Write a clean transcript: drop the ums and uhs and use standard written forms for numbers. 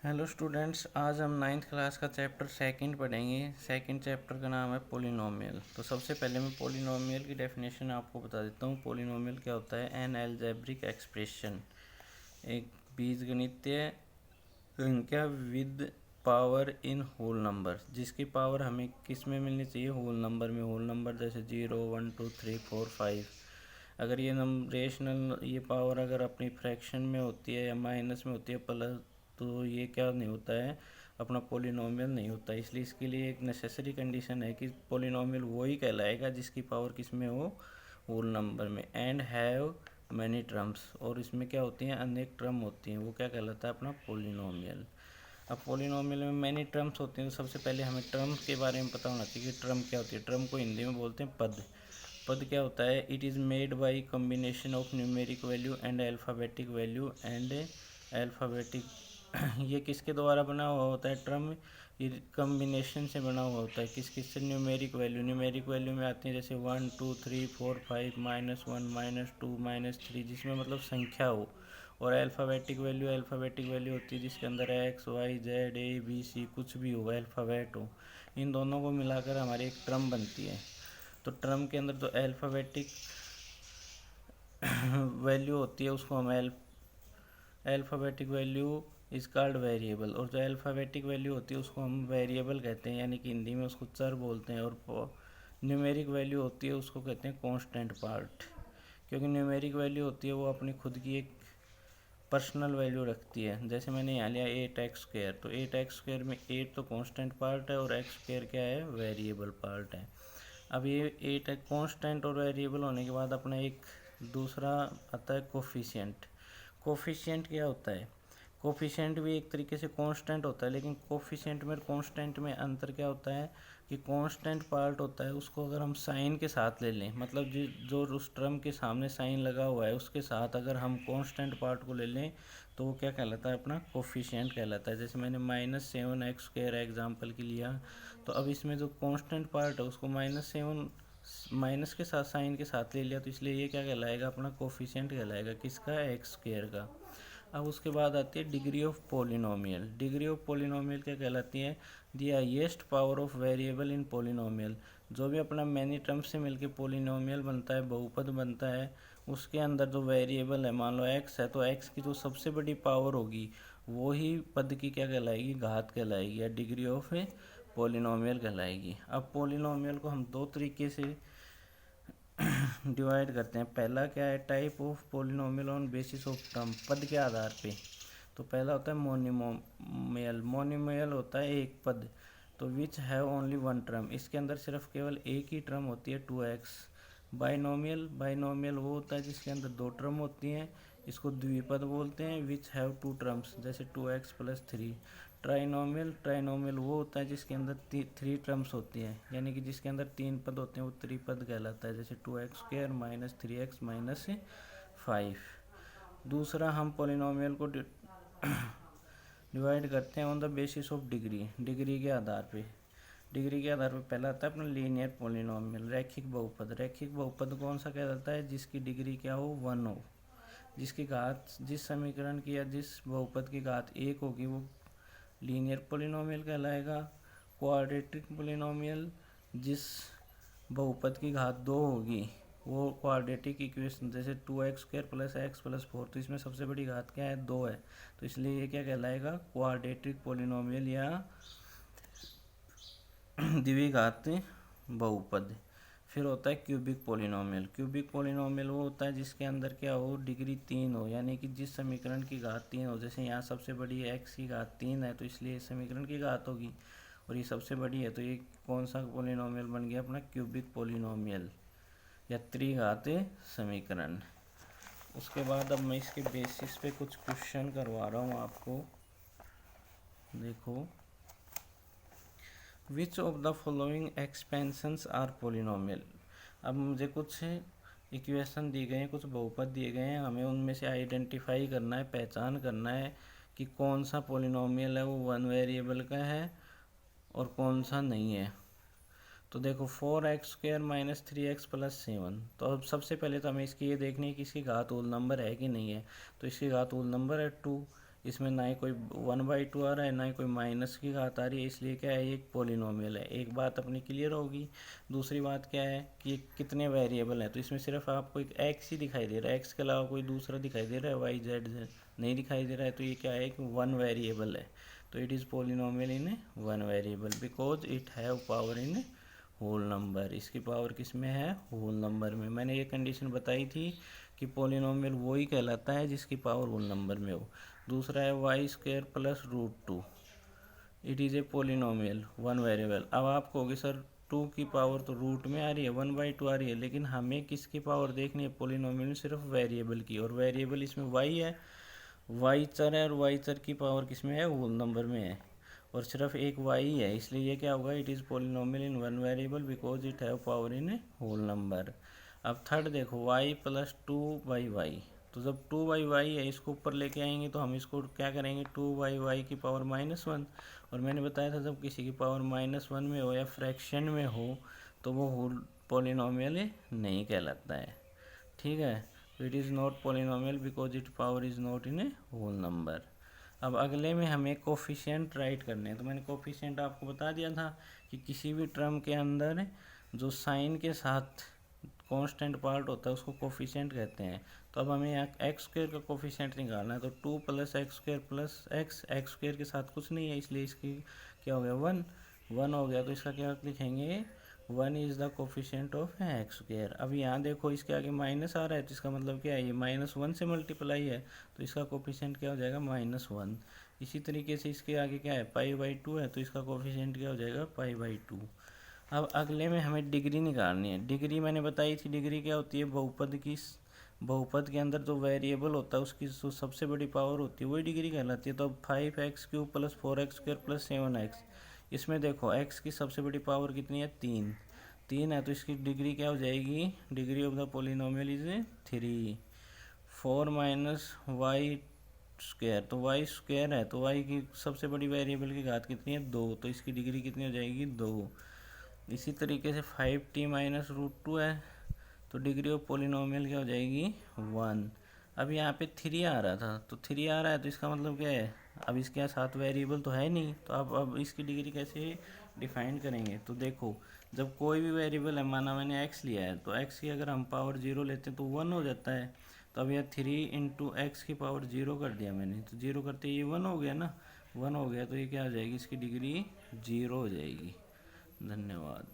Hello students, आज हम ninth class का चैप्टर सेकंड पढ़ेंगे। सेकंड चैप्टर का नाम है पोलिनोमियल। तो सबसे पहले मैं पोलिनोमियल की डेफिनेशन आपको बता देता हूँ। पोलिनोमियल क्या होता है? एन एल्जेब्रिक एक्सप्रेशन, एक बीजगणितीय संख्या with power in whole number, जिसकी पावर हमें किस में मिलनी चाहिए? होल नंबर में। होल नंबर जैसे 0 1 2 3 4 5। अगर ये रेशनल ये पावर अगर अपनी फ्रैक्शन में होती है या माइनस में होती है प्लस, तो ये क्या नहीं होता है? अपना पोलिनोमियल नहीं होता। इसलिए इसके लिए एक नेसेसरी कंडीशन है कि पोलिनोमियल वही कहलाएगा जिसकी पावर किस में हो? होल नंबर में। एंड हैव मैनी टर्म्स, और इसमें क्या होती हैं? अनेक टर्म होती हैं। वो क्या कहलाता है? अपना पोलिनोमियल। अब पोलिनोमियल में मैनी टर्म्स होती हैं, तो सबसे पहले हमें टर्म्स के बारे में पता होना चाहिए कि टर्म क्या होती है। टर्म को हिंदी में बोलते हैं पद। पद क्या होता है? It is made by combination of numeric value and alphabetic value and alphabetic ये किसके द्वारा बना हुआ होता है? टर्म ये कम्बिनेशन से बना हुआ होता है। किस किस से? Numeric value. न्यूमेरिक वैल्यू में आती है जैसे 1 2 3 4 5 -1 -2 -3, जिसमें मतलब संख्या हो। और अल्फ़ाबेटिक वैल्यू होती है जिसके अंदर X Y Z A B C कुछ भी हो, अल्फ़ाबेट हो। इन दोनों को मिलाकर हमारी एक टर्म बनती है। तो टर्म के अंदर जो अल्फ़ाबेटिक वैल्यू होती है उसको हम alphabetic value is called variable, और जो अल्फ़ाबेटिक वैल्यू होती है उसको हम वेरिएबल कहते हैं, यानी कि हिंदी में उसको चर बोलते हैं। और न्यूमेरिक वैल्यू होती है उसको कहते हैं कांस्टेंट पार्ट, क्योंकि न्यूमेरिक वैल्यू होती है वो अपनी खुद की एक पर्सनल वैल्यू रखती है। जैसे मैंने यहाँ लिया 8x², तो 8x² में 8 तो कांस्टेंट पार्ट है और x² क्या है? वेरिएबल पार्ट है। अब ये 8 कांस्टेंट और वेरिएबल होने के बाद अपना एक दूसरा आता है कोफिशिएंट। कोफिशिएंट क्या होता है? कोफिशिएंट भी एक तरीके से कांस्टेंट होता है, लेकिन कोफिशिएंट में कांस्टेंट में अंतर क्या होता है कि कांस्टेंट पार्ट होता है उसको अगर हम साइन के साथ ले लें, मतलब जो उस टर्म के सामने साइन लगा हुआ है उसके साथ अगर हम कांस्टेंट पार्ट को ले लें तो वो क्या कहलाता है? अपना कोफिशिएंट कहलाता है। जैसे मैंने -7x² एग्जाम्पल के लिया, तो अब इसमें जो कांस्टेंट पार्ट है उसको -7 माइनस के साथ साइन के साथ ले लिया, तो इसलिए ये क्या कहलाएगा? अपना कोफिशिएंट कहलाएगा। किसका? x² का। अब उसके बाद आती है degree of polynomial. Degree of polynomial क्या कहलाती है? The highest power of variable in polynomial. जो भी अपना मैनी टर्म्स से मिलके पोलिनोमियल बनता है, बहुपद बनता है, उसके अंदर जो वेरिएबल है, मान लो x है, तो x की जो सबसे बड़ी पावर होगी वो ही पद की क्या कहलाएगी? घात कहलाएगी, या डिग्री ऑफ पोलिनोमियल कहलाएगी। अब पोलिनोमियल को हम दो तरीके से डिवाइड करते हैं। पहला क्या है? Type of polynomial on basis of term, पद के आधार पे। तो पहला होता है मोनोमियल। मोनोमियल होता है एक पद, तो which have only one term, इसके अंदर सिर्फ केवल एक ही टर्म होती है 2x। बाइनोमियल, बाइनोमियल वो होता है जिसके अंदर दो टर्म होती हैं, इसको द्विपद बोलते हैं। विच हैव टू टर्म्स, जैसे 2x + 3। ट्राइनोमियल, ट्राइनोमियल वो होता है जिसके अंदर 3 टर्म्स होती हैं, यानी कि जिसके अंदर 3 पद होते हैं वो त्रिपद कहलाता है, जैसे 2x² - 3x - 5। दूसरा हम पोलिनोमियल को डिवाइड करते हैं on the basis of degree, degree के आधार पे। डिग्री के आधार पर पहला आता है अपना लीनियर पोलिनोमियल, रैखिक बहुपद। रैखिक बहुपद कौन सा कहलाता है? जिसकी डिग्री क्या हो? 1 हो। जिसकी घात, जिस समीकरण की या जिस बहुपद की घात 1 होगी वो लीनियर पोलिनोमियल कहलाएगा। क्वाड्रेटिक पोलिनोमियल, जिस बहुपद की घात 2 होगी वो क्वाड्रेटिक इक्वेशन, जैसे 2x² + x + 4, तो इसमें सबसे बड़ी घात क्या है? 2 है, तो इसलिए ये क्या कहलाएगा? क्वाड्रेटिक पोलिनोमियल या द्विघात बहुपद। फिर होता है क्यूबिक पोलिनोमियल। क्यूबिक पोलिनोमियल वो होता है जिसके अंदर क्या हो? डिग्री 3 हो, यानी कि जिस समीकरण की घात 3 हो। जैसे यहाँ सबसे बड़ी x की घात 3 है, तो इसलिए इस समीकरण की घात होगी, और ये सबसे बड़ी है, तो ये कौन सा पोलिनोमियल बन गया? अपना क्यूबिक पोलिनोमियल या त्रिघात समीकरण। उसके बाद अब मैं इसके बेसिस पे कुछ क्वेश्चन करवा रहा हूँ आपको। देखो, which of the following expansions are polynomial. अब मुझे कुछ इक्वेशन दी गए हैं, कुछ बहुपद दिए गए हैं, हमें उनमें से आइडेंटिफाई करना है, पहचान करना है कि कौन सा पोलिनोमियल है वो 1 वेरिएबल का है और कौन सा नहीं है। तो देखो 4x² - 3x + 7। तो अब सबसे पहले तो हमें इसकी ये देखनी है कि इसकी घात होल नंबर है कि नहीं है। तो इसकी घात होल नंबर है 2, इसमें ना ही कोई 1/2 आ रहा है, ना ही कोई माइनस की घात आ रही है, इसलिए क्या है, ये एक पोलिनोमियल है। एक बात अपनी क्लियर होगी। दूसरी बात क्या है कि कितने वेरिएबल हैं, तो इसमें सिर्फ आपको एक एक्स ही दिखाई दे रहा है, एक्स के अलावा कोई दूसरा दिखाई दे रहा है, वाई जेड नहीं दिखाई दे रहा है, तो ये क्या है कि वन वेरिएबल है। तो it is polynomial in one variable because it have power in whole number. इसकी पावर किस में है, होल नंबर में। मैंने ये कंडीशन बताई थी कि पोलिनोमियल वही कहलाता है जिसकी पावर होल नंबर में हो। दूसरा है y² plus √2, it is a polynomial one variable. अब आप कहोगे सर 2 की पावर तो रूट में आ रही है, 1/2 आ रही है, लेकिन हमें किसकी पावर देखनी है पोलिनोमियल में, सिर्फ वेरिएबल की, और वेरिएबल इसमें y है, y चर है, और y चर की पावर किस में है, होल नंबर में है, और सिर्फ एक y है, इसलिए ये क्या होगा, it is polynomial in one variable because it have power in a whole number. अब थर्ड देखो y प्लस 2/y, तो जब 2/y है इसको ऊपर लेके आएंगे तो हम इसको क्या करेंगे, 2/y की पावर -1, और मैंने बताया था जब किसी की पावर -1 में हो या फ्रैक्शन में हो तो वो होल पोलिनोमियल नहीं कहलाता है। ठीक है, it is not polynomial because it power is not in a whole number. अब अगले में हमें कोफिशिएंट राइट करने हैं। तो मैंने कोफिशिएंट आपको बता दिया था कि किसी भी टर्म के अंदर जो साइन के साथ कांस्टेंट पार्ट होता है उसको कोफिशिएंट कहते हैं। तो अब हमें यहाँ x² का कोफिशिएंट निकालना है, तो 2 + x² + x² के साथ कुछ नहीं है, इसलिए इसकी क्या हो गया, 1 हो गया। तो इसका क्या लिखेंगे, 1 is the coefficient of x²। अब यहाँ देखो इसके आगे माइनस आ रहा है, तो इसका मतलब क्या है, ये -1 से मल्टीप्लाई है, तो इसका कोफिशिएंट क्या हो जाएगा, -1। इसी तरीके से इसके आगे क्या है, π/2 है, तो इसका कोफिशिएंट क्या हो जाएगा, π/2। अब अगले में हमें डिग्री निकालनी है। डिग्री मैंने बताई थी, डिग्री क्या होती है, बहुपद की, बहुपद के अंदर जो वेरिएबल होता है उसकी जो सबसे बड़ी पावर होती है वही डिग्री कहलाती है। तो अब 5x³ + 4x² + 7x, इसमें देखो x की सबसे बड़ी पावर कितनी है, 3 है, तो इसकी डिग्री क्या हो जाएगी, degree of the polynomial is 3। 4 - y² तो y² है, तो y की सबसे बड़ी वेरिएबल की घात कितनी है, 2, तो इसकी डिग्री कितनी हो जाएगी, 2। इसी तरीके से 5t - √2 है, तो डिग्री ऑफ पोलिनोमियल क्या हो जाएगी, 1। अब यहाँ पे 3 आ रहा था, तो 3 आ रहा है, तो इसका मतलब क्या है, अब इसके यहाँ 7 वेरिएबल तो है नहीं, तो अब इसकी डिग्री कैसे डिफाइन करेंगे। तो देखो जब कोई भी वेरिएबल है, माना मैंने x लिया है, तो x की अगर हम पावर 0 लेते हैं तो 1 हो जाता है। तो अब यह 3 × x की पावर 0 कर दिया मैंने, तो 0 करते ये 1 हो गया ना, 1 हो गया, तो ये क्या हो जाएगी, इसकी डिग्री 0 हो जाएगी। धन्यवाद।